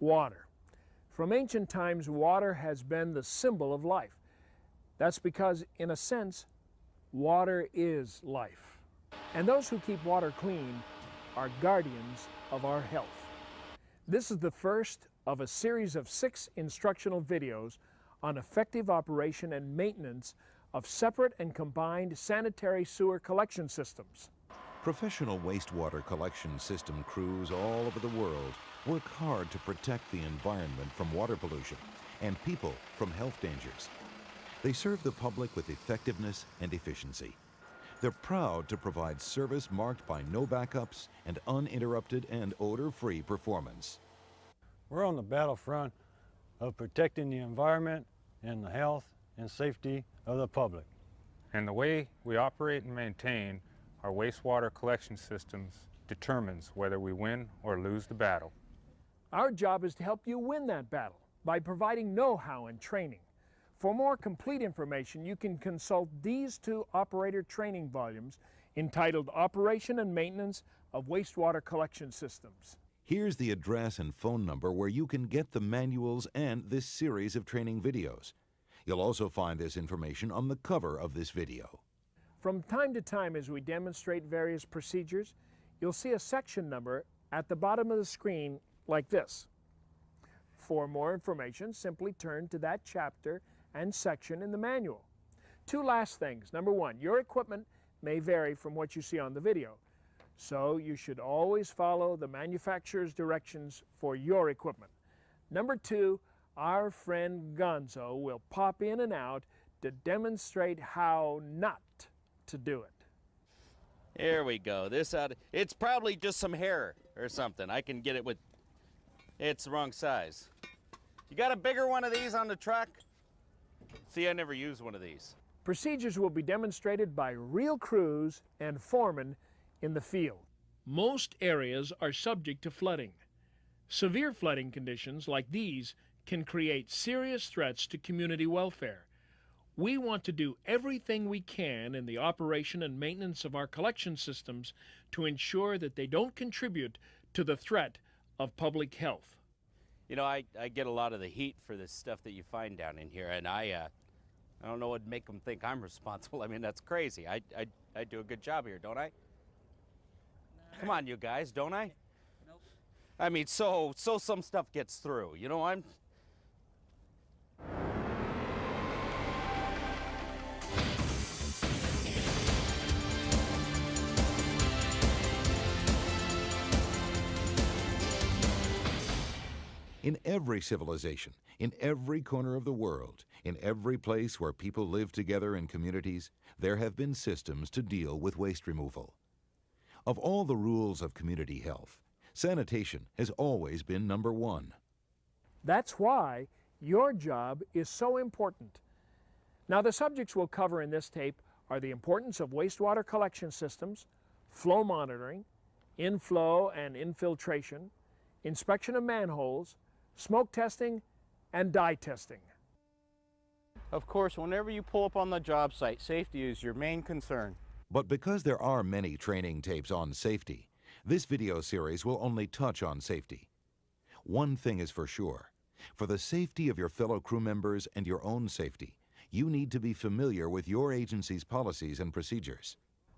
water. From ancient times, water has been the symbol of life. That's because, in a sense, water is life. And those who keep water clean are guardians of our health. This is the first of a series of 6 instructional videos on effective operation and maintenance of separate and combined sanitary sewer collection systems. Professional wastewater collection system crews all over the world work hard to protect the environment from water pollution and people from health dangers. They serve the public with effectiveness and efficiency. They're proud to provide service marked by no backups and uninterrupted and odor-free performance. We're on the battlefront of protecting the environment and the health and safety of the public. And the way we operate and maintain our wastewater collection systems determines whether we win or lose the battle. Our job is to help you win that battle by providing know-how and training. For more complete information, you can consult these 2 operator training volumes entitled Operation and Maintenance of Wastewater Collection Systems. Here's the address and phone number where you can get the manuals and this series of training videos. You'll also find this information on the cover of this video. From time to time, as we demonstrate various procedures, you'll see a section number at the bottom of the screen like this. For more information, simply turn to that chapter and section in the manual. 2 last things. Number 1, your equipment may vary from what you see on the video, so you should always follow the manufacturer's directions for your equipment. Number 2, our friend Gonzo will pop in and out to demonstrate how not to do it. There we go. It's probably just some hair or something. I can get it with, it's the wrong size. You got a bigger one of these on the truck? See, I never used one of these. Procedures will be demonstrated by real crews and foremen in the field. Most areas are subject to flooding. Severe flooding conditions like these can create serious threats to community welfare. We want to do everything we can in the operation and maintenance of our collection systems to ensure that they don't contribute to the threat of public health. You know, I get a lot of the heat for this stuff that you find down in here, and I don't know what would make them think I'm responsible. I mean, that's crazy. I do a good job here, don't I? Come on, you guys, don't I? Nope. I mean, so some stuff gets through. You know, I'm... In every civilization, in every corner of the world, in every place where people live together in communities, there have been systems to deal with waste removal. Of all the rules of community health, sanitation has always been number 1. That's why your job is so important. Now, the subjects we'll cover in this tape are the importance of wastewater collection systems, flow monitoring, inflow and infiltration, inspection of manholes, smoke testing, and dye testing. Of course, whenever you pull up on the job site, safety is your main concern. But because there are many training tapes on safety, this video series will only touch on safety. One thing is for sure. For the safety of your fellow crew members and your own safety, you need to be familiar with your agency's policies and procedures.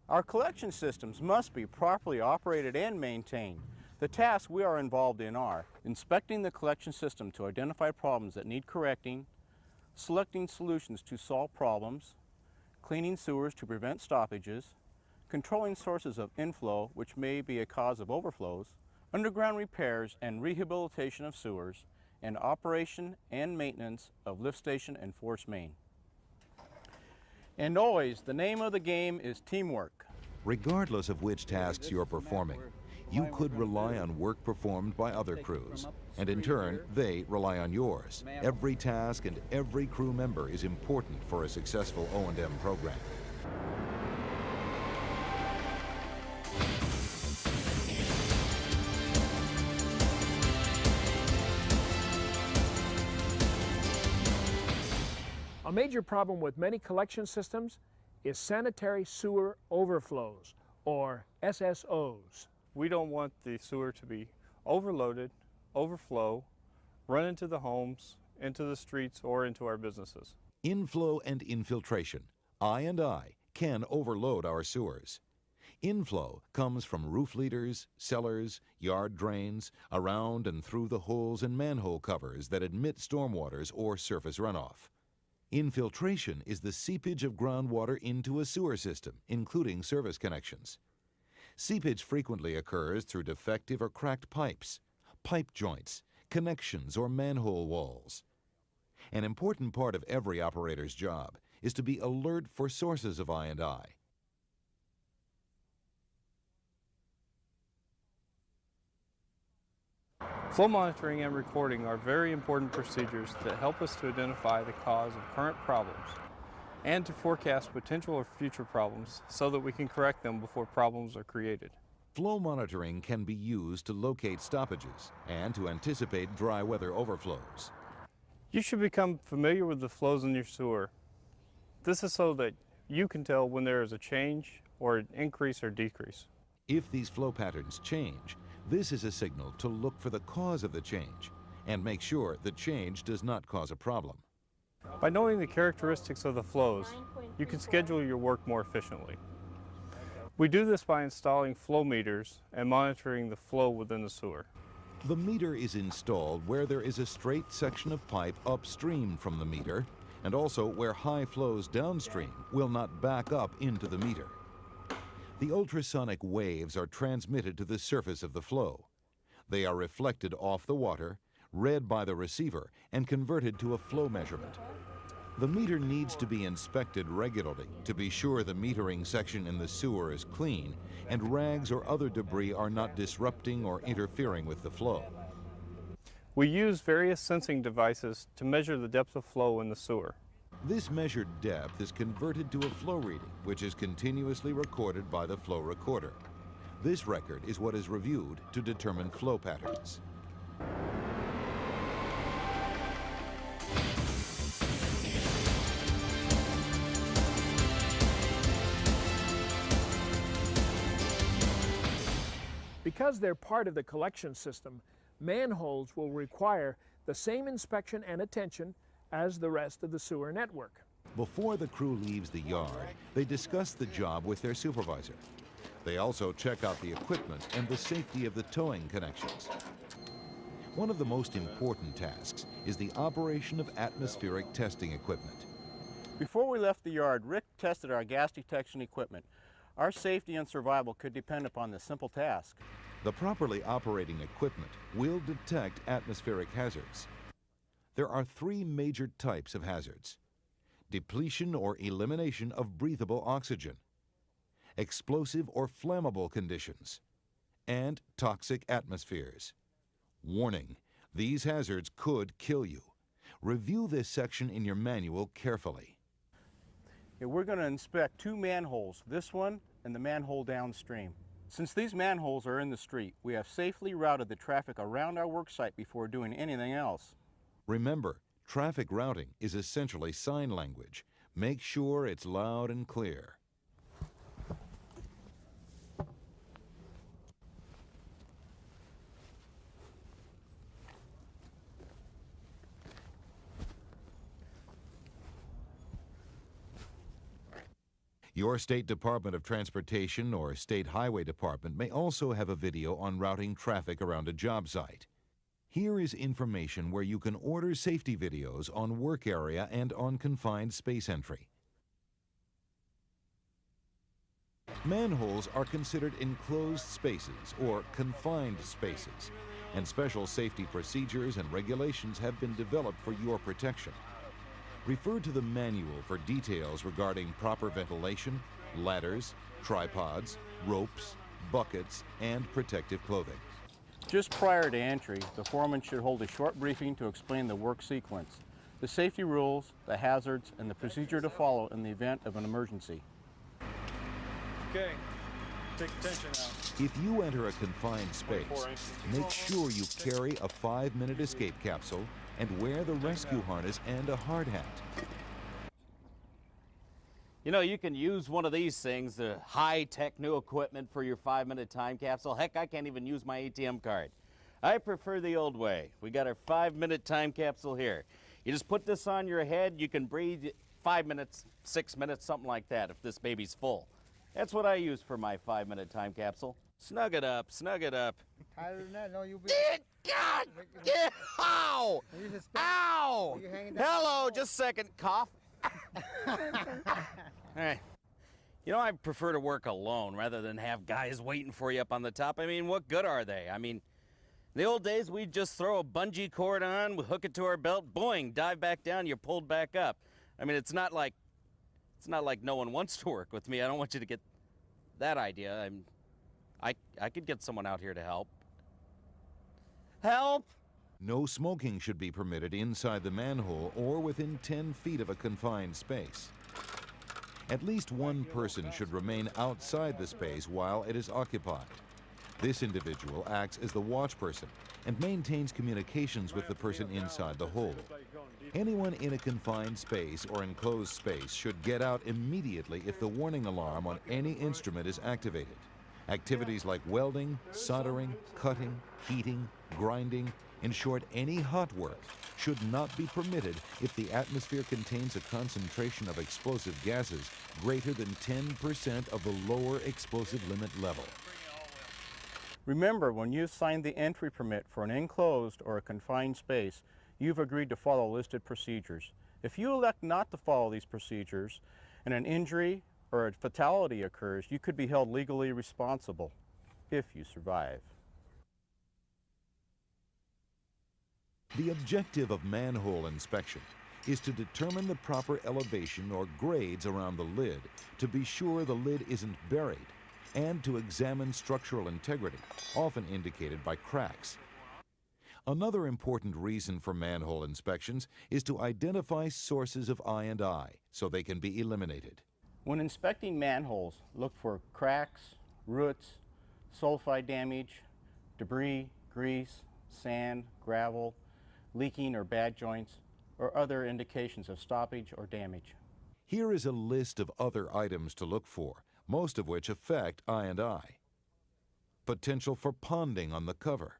Our collection systems must be properly operated and maintained. The tasks we are involved in are inspecting the collection system to identify problems that need correcting, selecting solutions to solve problems, cleaning sewers to prevent stoppages, controlling sources of inflow which may be a cause of overflows, underground repairs and rehabilitation of sewers, and operation and maintenance of lift station and force main. And always, the name of the game is teamwork. Regardless of which tasks you're performing, you could rely on work performed by other crews, and in turn, they rely on yours. Every task and every crew member is important for a successful O&M program. A major problem with many collection systems is sanitary sewer overflows, or SSOs. We don't want the sewer to be overloaded, overflow, run into the homes, into the streets, or into our businesses. Inflow and infiltration, I&I, can overload our sewers. Inflow comes from roof leaders, cellars, yard drains, around and through the holes in manhole covers that admit stormwaters or surface runoff. Infiltration is the seepage of groundwater into a sewer system, including service connections. Seepage frequently occurs through defective or cracked pipes, pipe joints, connections, or manhole walls. An important part of every operator's job is to be alert for sources of I&I. Flow monitoring and recording are very important procedures that help us to identify the cause of current problems and to forecast potential or future problems so that we can correct them before problems are created. Flow monitoring can be used to locate stoppages and to anticipate dry weather overflows. You should become familiar with the flows in your sewer. This is so that you can tell when there is a change or an increase or decrease. If these flow patterns change, this is a signal to look for the cause of the change and make sure the change does not cause a problem. By knowing the characteristics of the flows, you can schedule your work more efficiently. We do this by installing flow meters and monitoring the flow within the sewer. The meter is installed where there is a straight section of pipe upstream from the meter, and also where high flows downstream will not back up into the meter. The ultrasonic waves are transmitted to the surface of the flow. They are reflected off the water, read by the receiver, and converted to a flow measurement. The meter needs to be inspected regularly to be sure the metering section in the sewer is clean and rags or other debris are not disrupting or interfering with the flow. We use various sensing devices to measure the depth of flow in the sewer. This measured depth is converted to a flow reading, which is continuously recorded by the flow recorder. This record is what is reviewed to determine flow patterns. Because they're part of the collection system, manholes will require the same inspection and attention as the rest of the sewer network. Before the crew leaves the yard, they discuss the job with their supervisor. They also check out the equipment and the safety of the towing connections. One of the most important tasks is the operation of atmospheric testing equipment. Before we left the yard, Rick tested our gas detection equipment. Our safety and survival could depend upon this simple task. The properly operating equipment will detect atmospheric hazards. There are three major types of hazards: depletion or elimination of breathable oxygen, explosive or flammable conditions, and toxic atmospheres. Warning, these hazards could kill you. Review this section in your manual carefully. We're going to inspect two manholes, this one and the manhole downstream. Since these manholes are in the street, we have safely routed the traffic around our work site before doing anything else. Remember, traffic routing is essentially sign language. Make sure it's loud and clear. Your State Department of Transportation or State Highway Department may also have a video on routing traffic around a job site. Here is information where you can order safety videos on work area and on confined space entry. Manholes are considered enclosed spaces or confined spaces, and special safety procedures and regulations have been developed for your protection. Refer to the manual for details regarding proper ventilation, ladders, tripods, ropes, buckets, and protective clothing. Just prior to entry, the foreman should hold a short briefing to explain the work sequence, the safety rules, the hazards, and the procedure to follow in the event of an emergency. Okay, take attention now. If you enter a confined space, make sure you carry a 5-minute escape capsule and wear the rescue harness and a hard hat. You know, you can use one of these things, the high-tech new equipment for your 5-minute time capsule. Heck, I can't even use my ATM card. I prefer the old way. We got our 5-minute time capsule here. You just put this on your head, you can breathe 5 minutes, 6 minutes, something like that if this baby's full. That's what I use for my 5-minute time capsule. Snug it up, snug it up. Tighter than that, no, you'll be. God! Ow! Ow! Hello, just a second. Cough. All right. You know, I prefer to work alone rather than have guys waiting for you up on the top. I mean, what good are they? I mean, in the old days, we'd just throw a bungee cord on, we hook it to our belt, boing, dive back down, you're pulled back up. I mean, it's not like no one wants to work with me. I don't want you to get that idea. I could get someone out here to help. Help! No smoking should be permitted inside the manhole or within 10 feet of a confined space. At least one person should remain outside the space while it is occupied. This individual acts as the watch person and maintains communications with the person inside the hole. Anyone in a confined space or enclosed space should get out immediately if the warning alarm on any instrument is activated. Activities like welding, soldering, cutting, heating, grinding, in short, any hot work, should not be permitted if the atmosphere contains a concentration of explosive gases greater than 10% of the lower explosive limit level. Remember, when you've signed the entry permit for an enclosed or a confined space, you've agreed to follow listed procedures. If you elect not to follow these procedures and an injury or a fatality occurs, you could be held legally responsible if you survive. The objective of manhole inspection is to determine the proper elevation or grades around the lid to be sure the lid isn't buried, and to examine structural integrity, often indicated by cracks. Another important reason for manhole inspections is to identify sources of I&I so they can be eliminated. When inspecting manholes, look for cracks, roots, sulfide damage, debris, grease, sand, gravel, leaking or bad joints, or other indications of stoppage or damage. Here is a list of other items to look for, most of which affect I&I. Potential for ponding on the cover.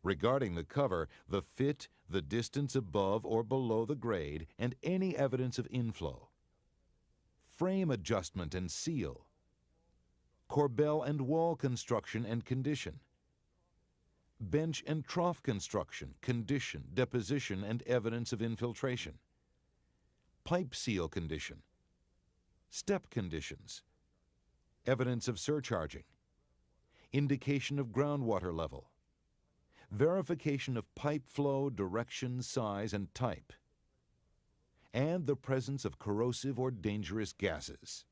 Regarding the cover, the fit, the distance above or below the grade, and any evidence of inflow. Frame adjustment and seal. Corbel and wall construction and condition. Bench and trough construction, condition, deposition, and evidence of infiltration. Pipe seal condition. Step conditions. Evidence of surcharging. Indication of groundwater level. Verification of pipe flow, direction, size, and type. And the presence of corrosive or dangerous gases.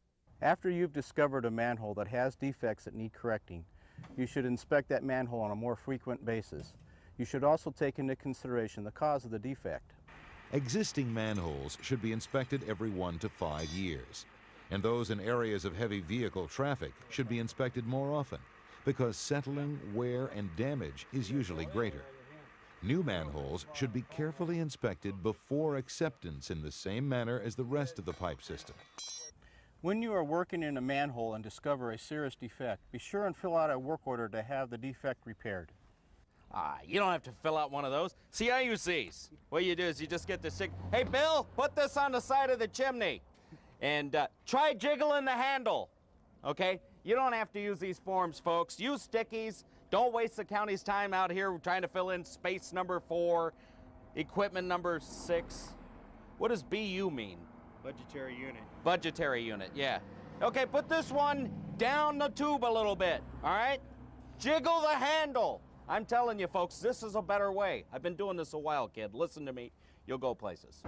After you've discovered a manhole that has defects that need correcting, you should inspect that manhole on a more frequent basis. You should also take into consideration the cause of the defect. Existing manholes should be inspected every 1 to 5 years, and those in areas of heavy vehicle traffic should be inspected more often, because settling, wear, and damage is usually greater. New manholes should be carefully inspected before acceptance in the same manner as the rest of the pipe system. When you are working in a manhole and discover a serious defect, be sure and fill out a work order to have the defect repaired. You don't have to fill out one of those. See, I use these. What you do is you just get this stick. Hey, Bill, put this on the side of the chimney. And try jiggling the handle, okay? You don't have to use these forms, folks. Use stickies. Don't waste the county's time out here trying to fill in space number 4, equipment number 6. What does BU mean? Budgetary unit. Budgetary unit, yeah. Okay, put this one down the tube a little bit, all right? Jiggle the handle. I'm telling you, folks, this is a better way. I've been doing this a while, kid. Listen to me. You'll go places.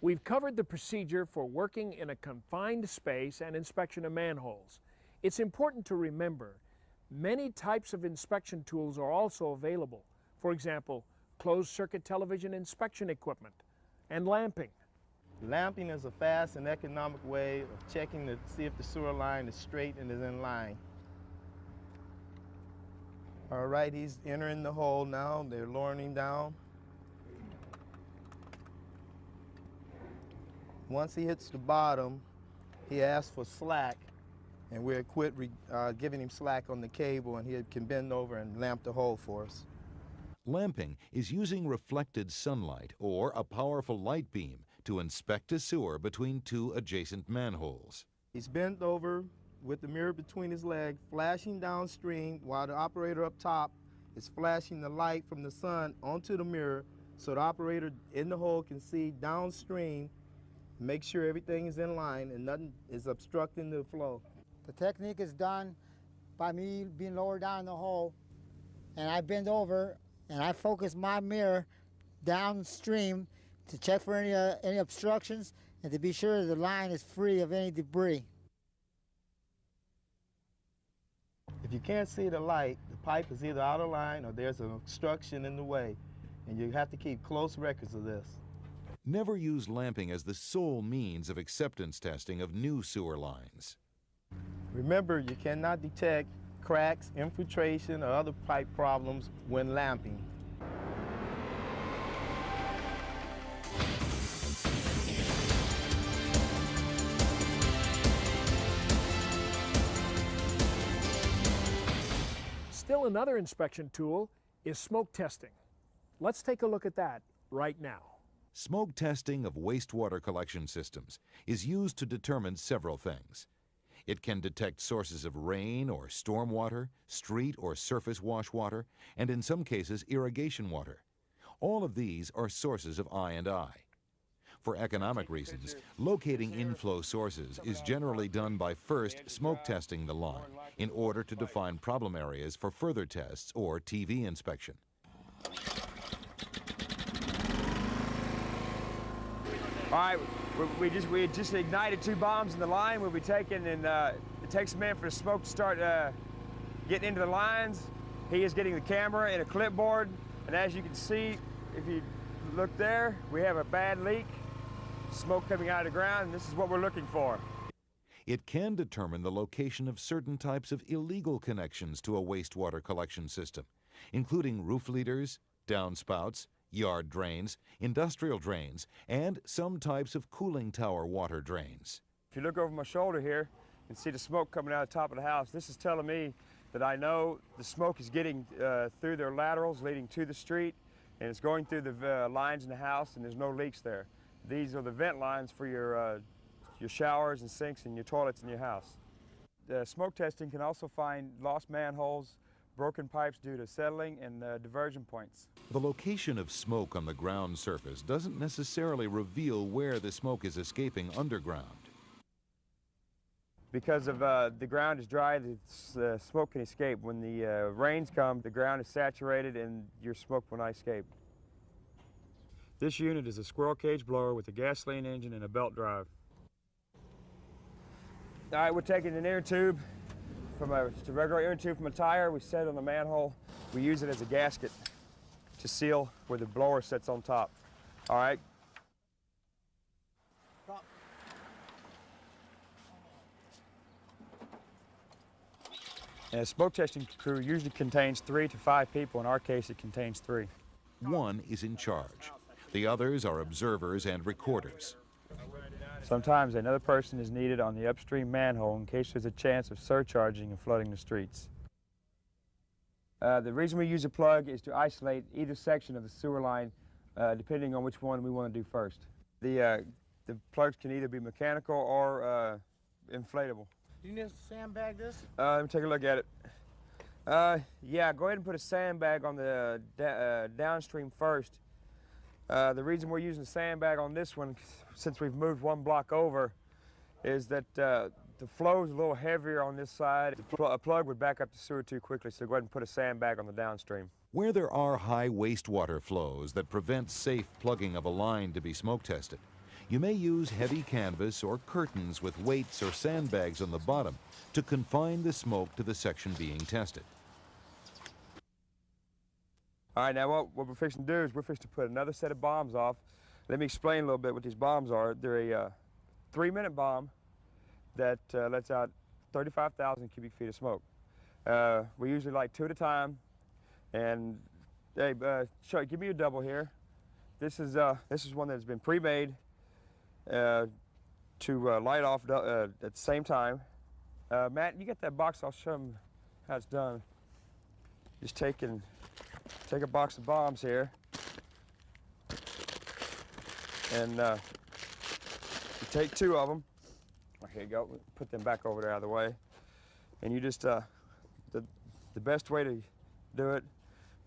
We've covered the procedure for working in a confined space and inspection of manholes. It's important to remember, many types of inspection tools are also available. For example, closed-circuit television inspection equipment and lamping. Lamping is a fast and economic way of checking to see if the sewer line is straight and is in line. All right, he's entering the hole now. They're lowering him down. Once he hits the bottom, he asks for slack, and we'll quit giving him slack on the cable, and he can bend over and lamp the hole for us. Lamping is using reflected sunlight or a powerful light beam to inspect a sewer between two adjacent manholes. He's bent over with the mirror between his legs, flashing downstream while the operator up top is flashing the light from the sun onto the mirror so the operator in the hole can see downstream, make sure everything is in line and nothing is obstructing the flow. The technique is done by me being lower down in the hole, and I bend over and I focus my mirror downstream to check for any obstructions and to be sure the line is free of any debris. If you can't see the light, the pipe is either out of line or there's an obstruction in the way, and you have to keep close records of this. Never use lamping as the sole means of acceptance testing of new sewer lines. Remember, you cannot detect cracks, infiltration, or other pipe problems when lamping. Still another inspection tool is smoke testing. Let's take a look at that right now. Smoke testing of wastewater collection systems is used to determine several things. It can detect sources of rain or storm water, street or surface wash water, and in some cases irrigation water. All of these are sources of I&I. For economic reasons, locating inflow sources is generally done by first smoke testing the line in order to define problem areas for further tests or TV inspection. All right, we just ignited 2 bombs in the line. We'll be taking, and it takes a minute for the smoke to start getting into the lines. He is getting the camera and a clipboard, and as you can see, if you look there, we have a bad leak, smoke coming out of the ground, and this is what we're looking for. It can determine the location of certain types of illegal connections to a wastewater collection system, including roof leaders, downspouts, yard drains, industrial drains, and some types of cooling tower water drains. If you look over my shoulder here and see the smoke coming out of the top of the house, this is telling me that I know the smoke is getting through their laterals leading to the street, and it's going through the lines in the house, and there's no leaks there. These are the vent lines for your showers and sinks and your toilets in your house. Smoke testing can also find lost manholes, broken pipes due to settling, and diversion points. The location of smoke on the ground surface doesn't necessarily reveal where the smoke is escaping underground. Because of the ground is dry, the smoke can escape. When the rains come, the ground is saturated and your smoke will not escape. This unit is a squirrel cage blower with a gasoline engine and a belt drive. All right, we're taking an inner tube from a regular inner tube from a tire. We set it on the manhole. We use it as a gasket to seal where the blower sits on top. All right. And a smoke testing crew usually contains 3 to 5 people. In our case, it contains 3. One is in charge. The others are observers and recorders. Sometimes another person is needed on the upstream manhole in case there's a chance of surcharging and flooding the streets. The reason we use a plug is to isolate either section of the sewer line depending on which one we want to do first. The plugs can either be mechanical or inflatable. Do you need to sandbag this? Let me take a look at it. Yeah, go ahead and put a sandbag on the downstream first. The reason we're using a sandbag on this one, since we've moved 1 block over, is that the flow is a little heavier on this side. A plug would back up the sewer too quickly, so go ahead and put a sandbag on the downstream. Where there are high wastewater flows that prevent safe plugging of a line to be smoke tested, you may use heavy canvas or curtains with weights or sandbags on the bottom to confine the smoke to the section being tested. All right, now what we're fixing to do is we're fixing to put another set of bombs off. Let me explain a little bit what these bombs are. They're a 3-minute bomb that lets out 35,000 cubic feet of smoke. We usually light 2 at a time. And hey, give me a double here. This is one that's been pre-made, to light off at the same time. Matt, you get that box, I'll show them how it's done. Just take a box of bombs here, and you take 2 of them. Here you go, put them back over there out of the way. And you just, the best way to do it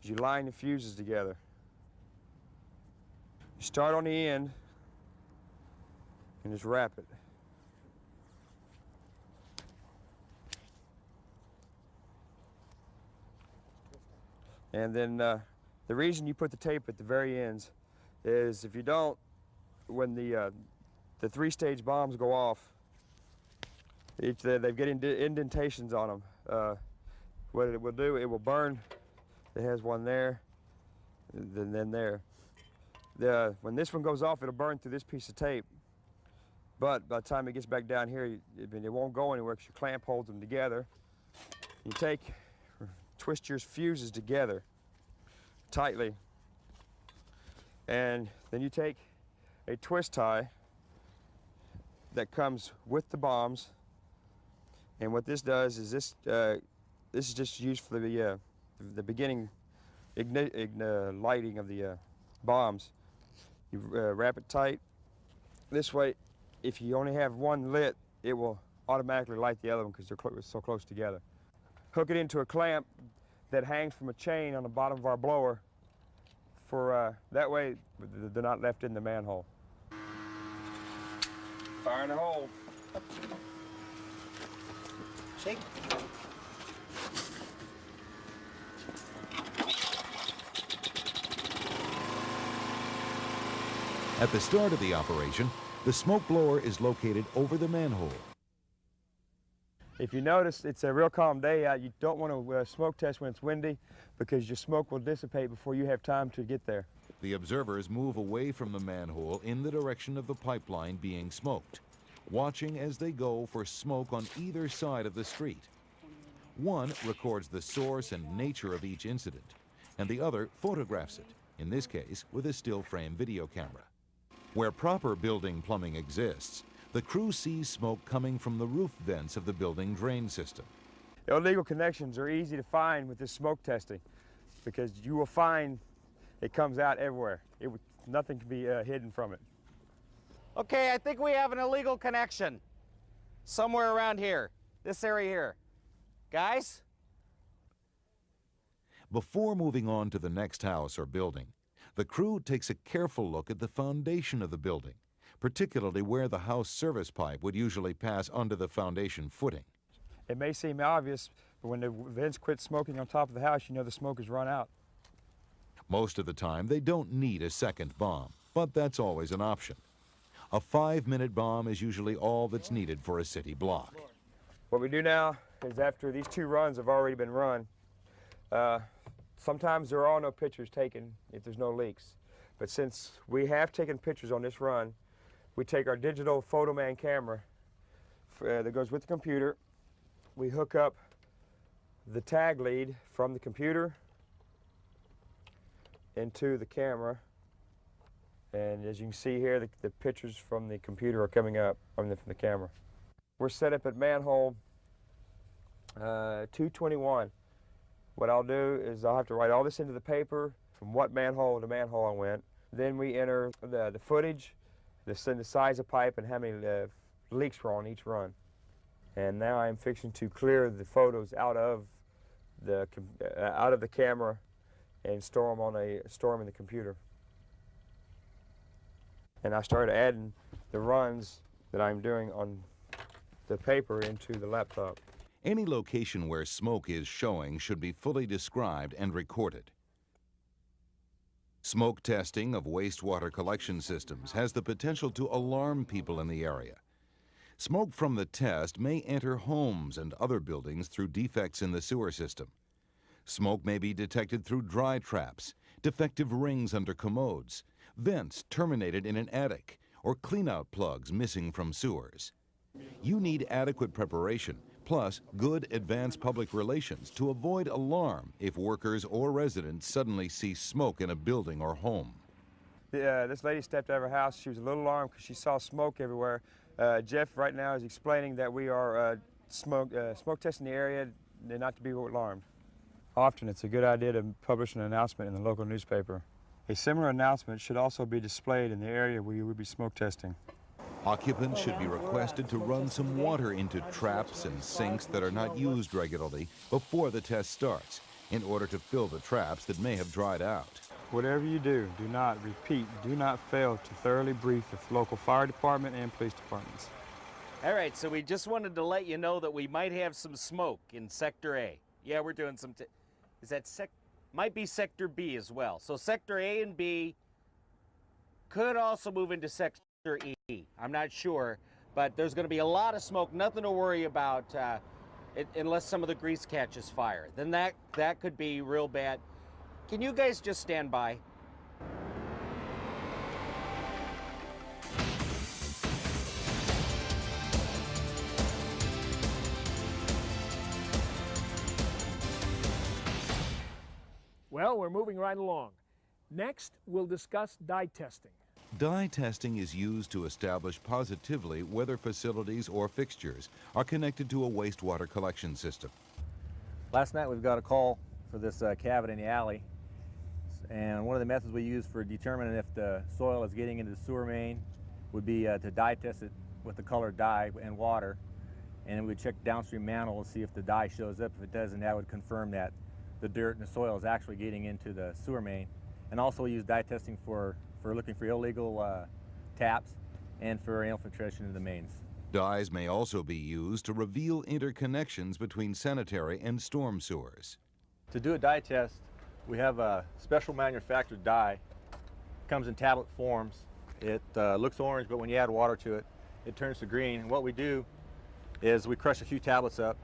is you line the fuses together. You start on the end and just wrap it. And then the reason you put the tape at the very ends is if you don't, when the 3-stage bombs go off, they get indentations on them. What it will do, it will burn. It has one there, and then there. When this one goes off, it'll burn through this piece of tape. But by the time it gets back down here, it won't go anywhere because your clamp holds them together. You twist your fuses together tightly, and then you take a twist tie that comes with the bombs. And what this does is this is just used for the beginning lighting of the bombs. You wrap it tight. This way, if you only have one lit, it will automatically light the other one because they're so close together. Hook it into a clamp that hangs from a chain on the bottom of our blower. That way, they're not left in the manhole. Fire in the hole. Shake. At the start of the operation, the smoke blower is located over the manhole. If you notice, it's a real calm day out. You don't want to smoke test when it's windy because your smoke will dissipate before you have time to get there. The observers move away from the manhole in the direction of the pipeline being smoked, watching as they go for smoke on either side of the street. One records the source and nature of each incident, and the other photographs it, in this case with a still frame video camera. Where proper building plumbing exists, the crew sees smoke coming from the roof vents of the building drain system. Illegal connections are easy to find with this smoke testing because you will find it comes out everywhere. Nothing can be hidden from it. Okay, I think we have an illegal connection somewhere around here, this area here. Guys? Before moving on to the next house or building, the crew takes a careful look at the foundation of the building, particularly where the house service pipe would usually pass under the foundation footing. It may seem obvious, but when the vents quit smoking on top of the house, you know the smoke has run out. Most of the time, they don't need a second bomb, but that's always an option. A 5-minute bomb is usually all that's needed for a city block. What we do now is after these 2 runs have already been run, sometimes there are no pictures taken if there's no leaks. But since we have taken pictures on this run, we take our digital PhotoMan camera that goes with the computer. We hook up the tag lead from the computer into the camera. And as you can see here, the pictures from the computer are coming up from the camera. We're set up at manhole 221. What I'll do is I'll have to write all this into the paper from what manhole to manhole I went. Then we enter the footage, the size of pipe, and how many leaks were on each run. And now I'm fixing to clear the photos out of the camera and store them in the computer. And I started adding the runs that I'm doing on the paper into the laptop. Any location where smoke is showing should be fully described and recorded. Smoke testing of wastewater collection systems has the potential to alarm people in the area. Smoke from the test may enter homes and other buildings through defects in the sewer system. Smoke may be detected through dry traps, defective rings under commodes, vents terminated in an attic, or cleanout plugs missing from sewers. You need adequate preparation, plus good advanced public relations to avoid alarm if workers or residents suddenly see smoke in a building or home. This lady stepped out of her house. She was a little alarmed because she saw smoke everywhere. Jeff right now is explaining that we are smoke testing the area and not to be alarmed. Often it's a good idea to publish an announcement in the local newspaper. A similar announcement should also be displayed in the area where you will be smoke testing. Occupants should be requested to run some water into traps and sinks that are not used regularly before the test starts in order to fill the traps that may have dried out. Whatever you do, do not fail to thoroughly brief the local fire department and police departments. All right, so we just wanted to let you know that we might have some smoke in Sector A. Yeah, we're doing some, might be Sector B as well. So Sector A and B could also move into Sector E. I'm not sure, but there's going to be a lot of smoke, nothing to worry about unless some of the grease catches fire. Then that could be real bad. Can you guys just stand by? Well, we're moving right along. Next, we'll discuss dye testing. Dye testing is used to establish positively whether facilities or fixtures are connected to a wastewater collection system. Last night we've got a call for this cavity in the alley, and one of the methods we use for determining if the soil is getting into the sewer main would be to dye test it with the colored dye and water, and we would check downstream manhole to see if the dye shows up. If it doesn't, that would confirm that the dirt and the soil is actually getting into the sewer main. And also we use dye testing for looking for illegal taps and for infiltration into the mains. Dyes may also be used to reveal interconnections between sanitary and storm sewers. To do a dye test, we have a special manufactured dye. It comes in tablet forms. It looks orange, but when you add water to it, it turns to green. And what we do is we crush a few tablets up,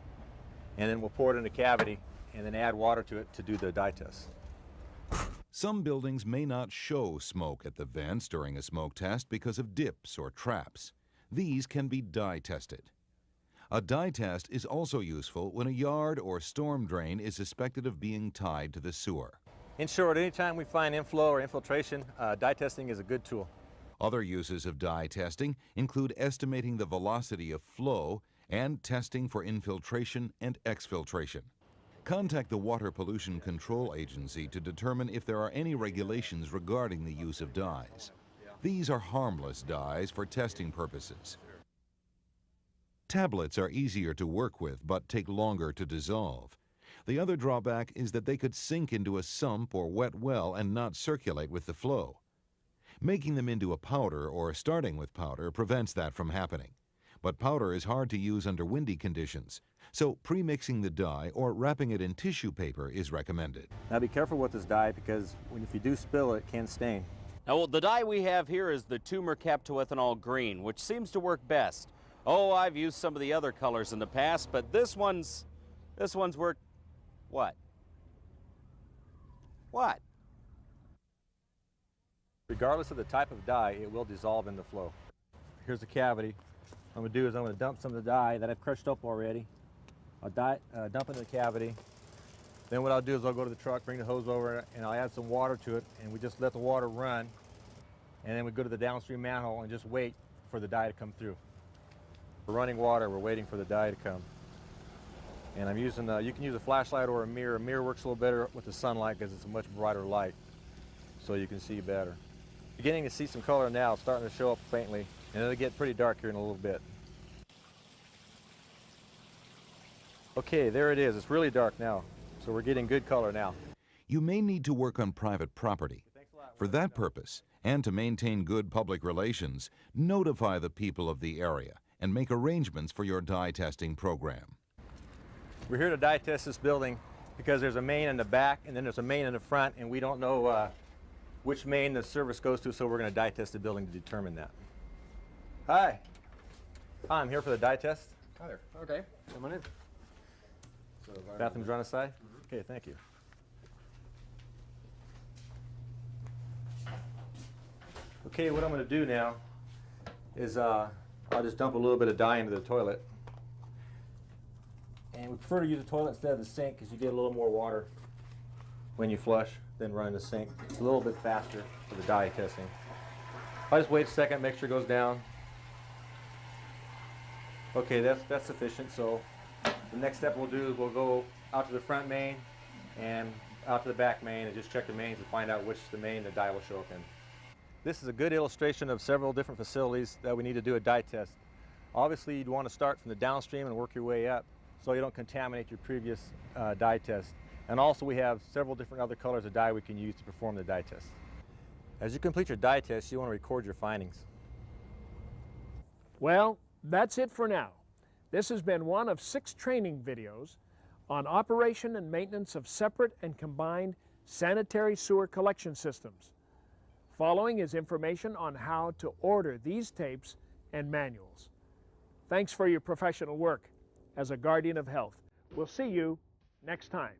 and then we'll pour it in a cavity, and then add water to it to do the dye test. Some buildings may not show smoke at the vents during a smoke test because of dips or traps. These can be dye tested. A dye test is also useful when a yard or storm drain is suspected of being tied to the sewer. In short, anytime we find inflow or infiltration, dye testing is a good tool. Other uses of dye testing include estimating the velocity of flow and testing for infiltration and exfiltration. Contact the Water Pollution Control Agency to determine if there are any regulations regarding the use of dyes. These are harmless dyes for testing purposes. Tablets are easier to work with but take longer to dissolve. The other drawback is that they could sink into a sump or wet well and not circulate with the flow. Making them into a powder or starting with powder prevents that from happening. But powder is hard to use under windy conditions, so pre-mixing the dye or wrapping it in tissue paper is recommended. Now be careful with this dye because if you do spill it, it can stain. Now the dye we have here is the 2-mercaptoethanol green, which seems to work best. Oh, I've used some of the other colors in the past, but this one's worked. What? What? Regardless of the type of dye, it will dissolve in the flow. Here's the cavity. What I'm going to do is I'm going to dump some of the dye that I've crushed up already. I'll dump it in the cavity. Then what I'll do is I'll go to the truck, bring the hose over, and I'll add some water to it, and we just let the water run. And then we go to the downstream manhole and just wait for the dye to come through. For running water, we're waiting for the dye to come. And I'm using, you can use a flashlight or a mirror. A mirror works a little better with the sunlight because it's a much brighter light, so you can see better. Beginning to see some color now, it's starting to show up faintly, and it'll get pretty dark here in a little bit. Okay, there it is. It's really dark now, so we're getting good color now. You may need to work on private property. For that purpose, and to maintain good public relations, notify the people of the area and make arrangements for your dye testing program. We're here to dye test this building because there's a main in the back and then there's a main in the front, and we don't know which main the service goes to, so we're going to dye test the building to determine that. Hi. Hi, I'm here for the dye test. Hi there. Okay, come on in. So Bathroom's on the side? Mm-hmm. Okay, thank you. Okay, what I'm going to do now is I'll just dump a little bit of dye into the toilet. And we prefer to use a toilet instead of the sink because you get a little more water when you flush. than running the sink. It's a little bit faster for the dye testing. I just wait a second, make sure it goes down. Okay, that's sufficient. So the next step we'll do is we'll go out to the front main and out to the back main and just check the mains and find out which the main the dye will show up in. This is a good illustration of several different facilities that we need to do a dye test. Obviously, you'd want to start from the downstream and work your way up so you don't contaminate your previous dye test. And also we have several different other colors of dye we can use to perform the dye test. As you complete your dye test, you want to record your findings. Well, that's it for now. This has been one of 6 training videos on operation and maintenance of separate and combined sanitary sewer collection systems. Following is information on how to order these tapes and manuals. Thanks for your professional work as a guardian of health. We'll see you next time.